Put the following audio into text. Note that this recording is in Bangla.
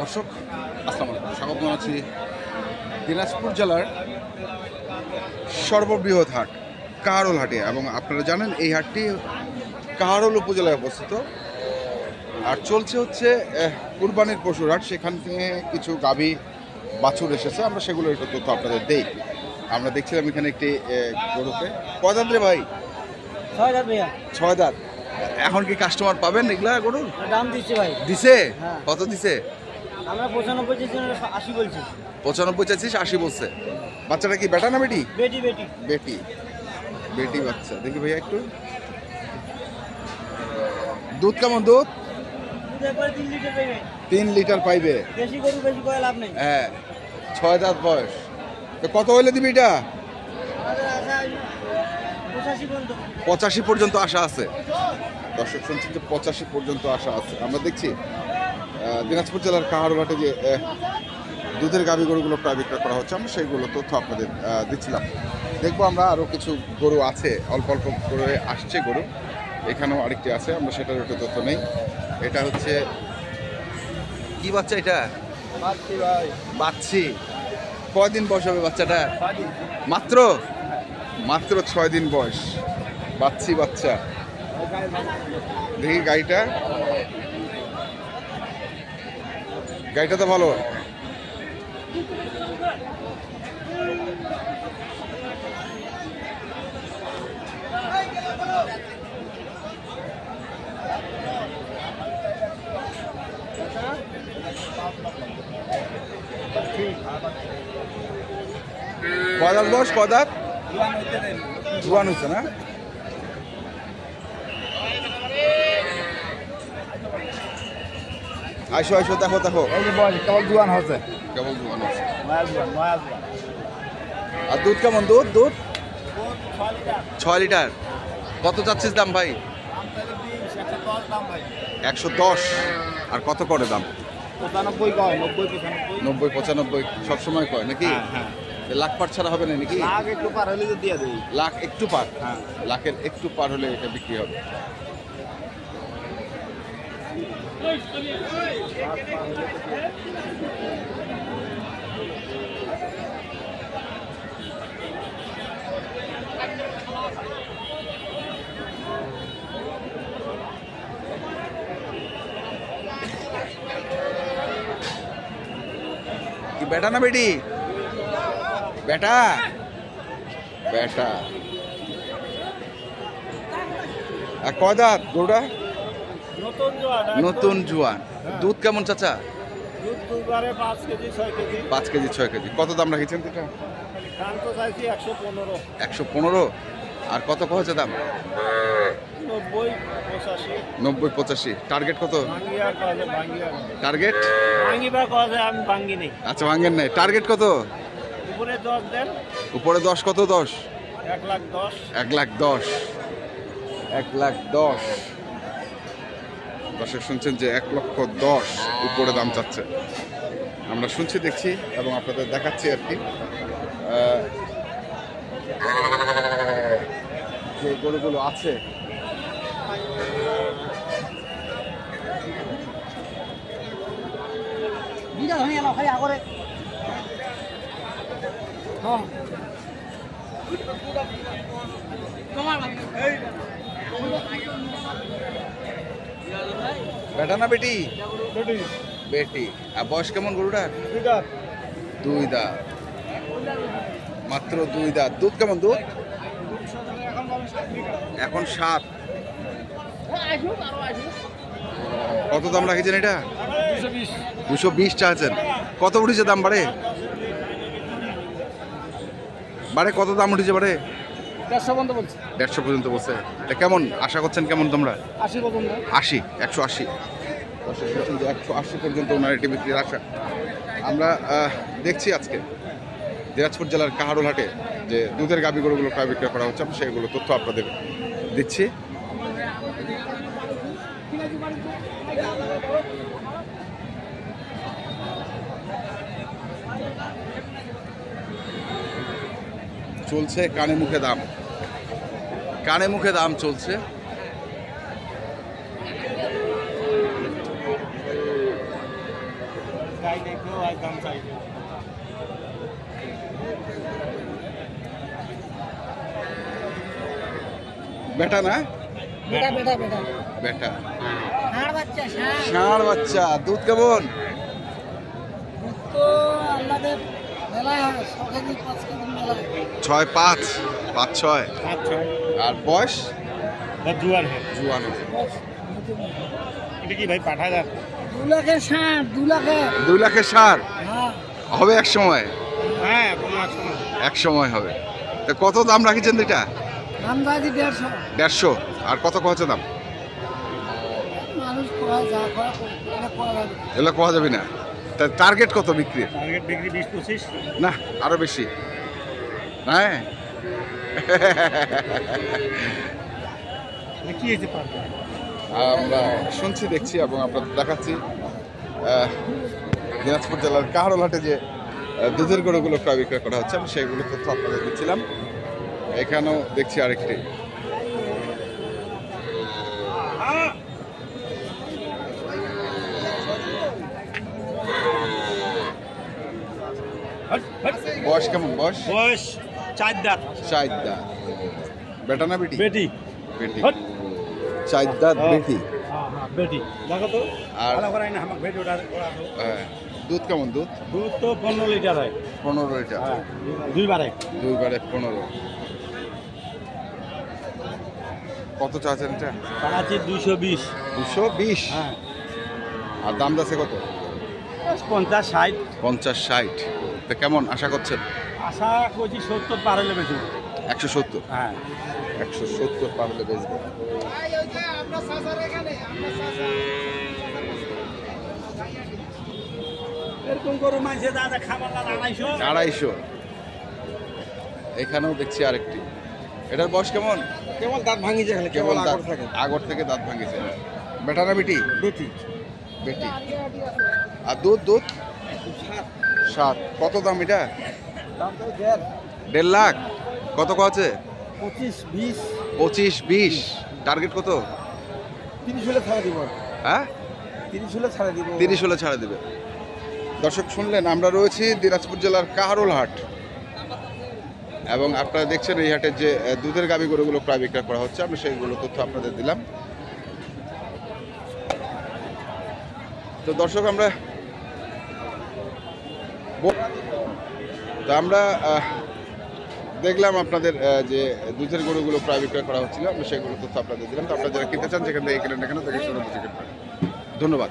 দর্শক আসসালামু আলাইকুম, স্বাগত জানাচ্ছি দিনাজপুর জেলার সর্ববৃহৎ হাট কাহারোল হাটে। এবং আপনারা জানেন এই হাটটি কাহারোল উপজেলায় অবস্থিত। আর চলছে হচ্ছে কুরবানির পশুর হাট। সেখান থেকে কিছু গাভী বাছুর এসেছে, আমরা সেগুলো একটু তথ্য আপনাদের দেই। আমরা দেখছিলাম এখানে একটি গরুকে। কয় দাঁত রে ভাই? 6 দাঁত ভাইয়া। 6 দাঁত। এখন কি কাস্টমার পাবেন এগুলা গরুর? দাম দিচ্ছে ভাই। দিছে? হ্যাঁ। কত দিছে? আমরা 95 চাইছি, 80 বলছি। 95 চাইছিস, 80 বলছে। বাচ্চাটা কি বেটা না বেটি? বেটি বেটি বেটি। বেটি বাচ্চা। দেখি ভাইয়া একটু দুধ কেমন? দুধ একবার 3 লিটার পাইবে। 3 লিটার পাইবে। বেশি গরু বেশি কয় লাভ নেই। হ্যাঁ, 6 দাঁত বয়স। তো কত হইলে দিবি এটা? আমাদের আশা 85 পর্যন্ত। 85 পর্যন্ত আশা আছে। দর্শক শুনছি যে 85 পর্যন্ত আশা আছে। আমরা দেখছি দিনাজপুর জেলার কাহারোল হাটে যে দুধের গাভী গরুগুলো প্রায় বিক্রয় করা হচ্ছে, আমরা সেইগুলো তথ্য আপনাদের দিচ্ছিলাম। দেখবো আমরা আরও কিছু গরু আছে, অল্প অল্প করে আসছে গরু। এখানেও আরেকটি আছে, আমরা সেটার একটু তথ্য নেই। এটা হচ্ছে কি বাচ্চা? এটা বাচ্চি ভাই। বাচ্চি। কয়দিন বয়স হবে বাচ্চাটা? মাত্র মাত্র 6 দিন বয়স। বাচ্চি বাচ্চা। দেখি গাড়িটা, গাড়িটা তো ভালো। কদাত বয়স? কদাত? জুয়ান হচ্ছে না? আইসো আইসো, দেখো দেখো, কেবল জুয়ান হচ্ছে। কেবল জুয়ান হচ্ছে। নয়া জুয়ান। আর দুধ কেমন? দুধ দুধ 6 লিটার। কত চাচ্ছিস দাম ভাই? 110। আর কত করে দাম? 95 কয়, 90 95। 90 95 সবসময় কয় নাকি? হ্যাঁ। লাখ পার ছাড়া হবে না নাকি? লাখ একটু পার হলে তো দিয়ে দেই। লাখ একটু পার? হ্যাঁ। লাখের একটু পার হলে এটা বিক্রি হবে। কি বেটা না বেটি? বেটা। বেটা। আর কয় দাঁত গরুটা? নতুন জুয়ান। নতুন জুয়ান। দুধ কেমন চাচা? দুধ দুবারে 5 কেজি 6 কেজি। 5 KG 6 KG. কত দাম রাখিছেন এটা? দাম তো চাইছি 115। 115। আর কত কয়েছে দাম? 90 85। 90 85। টার্গেট কত? ভাঙ্গিয়া কয় ভাঙ্গিয়া। টার্গেট ভাঙ্গিবা কয় আমি ভাঙ্গি নেই। আচ্ছা, ভাঙেন নাই। টার্গেট কত? উপরে 10 দেন। উপরে 10। কত? 10? 1,10,000। 1,10,000। 1,10,000। দর্শক শুনছেন যে 1,10,000 উপরে দাম চাচ্ছে। আমরা শুনছি, দেখছি এবং আপনাদের দেখাচ্ছি আর কি। যে গরুগুলো আছে বিটা ধনি এলো খালি আগরে। হ্যাঁ। তোমার এই বেটা না বেটি? বেটি। বেটি। আর বয়স কেমন গরুটার? 2 দাঁত। 2 দাঁত। মাত্র 2 দাঁত। দুধ কেমন? দুধ এখন 7। কত দাম রাখেছেন এটা? 220। 220 চাচ্ছেন। কত উঠেছে দাম? বাড়ে বাড়ে কত দাম উঠেছে? বাড়ে 150 পর্যন্ত বলছি। 150 পর্যন্ত বলছে। এটা কেমন আশা করছেন? কেমন তোমরা? 80 পর্যন্ত। 80 180। দর্শক বলছেন যে 180 পর্যন্ত ওনার এটি বিক্রির আশা। আমরা দেখছি আজকে দিনাজপুর জেলার কাহারোল হাটে যে দুধের গাভী গরুগুলো প্রায় বিক্রয় করা হচ্ছে, আমরা সেইগুলো তথ্য আপনাদের দিচ্ছি। চলছে কানে মুখে দাম, কানে মুখে দাম চলছে। বেটা না বেটা বেটা বেটা বেটা ষাঁড় বাচ্চা ষাঁড় ষাঁড় বাচ্চা, দুধ কেমন? তো আমাদের মেলায় হয় 6 কেজি 5 কেজি মেলায় 6-5, 5-6। আচ্ছা আর বয়স জুয়ান জুয়ান। এটা কি ভাই পাঠা যাক 2 লাখের ষাঁড় 2 লাখের 2 লাখের ষাঁড় হ্যাঁ হবে এক সময়, হ্যাঁ কোনো আসলে এক সময় হবে। তো কত দাম রাখিছেন এটা? দাম দাদি 150 150। আর কত কছে দাম? মানুষ করা যা করা এটা করা যাবে এগুলো কোয়া যাবে না। তা টার্গেট কত বিক্রির? টার্গেট বিক্রি 20-25 না আরো বেশি, হ্যাঁ। কি হয়েছে পারবে আমরা শুনছি, দেখছি এবং আপনাদের দেখাচ্ছি দিনাজপুর জেলার কাহারোলহাটে যে দুধের গরুগুলো ক্রয় বিক্রয় করা হচ্ছে, আমি সেগুলো তথ্য আপনাদের দিচ্ছিলাম। এখানেও দেখছি আরেকটি। বয়স কেমন? বয়স বয়স 4 দাঁত 4 দাঁত। বেটা না বেটি? বেটি বেটি। 4 দাঁত বেটি। বেটি দেখো তো আর ভালো করে না আমাকে বেটি ওটা ওরা তো দুধ কেমন? দুধ দুধ তো 15 লিটার হয় 15 লিটার। হ্যাঁ দুইবারে 15। কত চাচ্ছেন এটা? পাঁচি 220 220। হ্যাঁ আর দাম দাসে কত? 50-60 50-60। তো কেমন আশা করছেন? আশা করছি 70 পার হলে বেশি 170। হ্যাঁ 170 পার হলে বেচবো। এরকম করে মাঝে দাদা খাবার না 250। এখানেও দেখছি আরেকটি। এটার বয়স কেমন? কেবল দাঁত ভাঙিছে খালি কেবল আগর থেকে দাঁত ভাঙিছে। বেটা না বেটি? বেটি বেটি। আর দুধ? দুধ 7। কত দাম এটা? দাম তো 1.5 লাখ। কত আছে? 25-20 25-20। টার্গেট কত? 30 হলে ছাড়া দিব হ্যাঁ 30 হলে ছাড়া দিব 30 হলে ছাড়া দেবে। দর্শক শুনলেন, আমরা রয়েছি দিনাজপুর জেলার কাহারোলহাট এবং আপনারা দেখছেন এই হাটের যে দুধের গাভী গরুগুলো প্রায় বিক্রয় করা হচ্ছে, আমি সেইগুলো তথ্য আপনাদের দিলাম। তো দর্শক আমরা দেখলাম আপনাদের যে দুধের গরুগুলো প্রায় বিক্রয় করা হচ্ছিল, আমি সেগুলো তথ্য আপনাদের দিলাম। তো আপনারা যারা কিনতে চান যেখান থেকে কিনেন না কেন, ধন্যবাদ।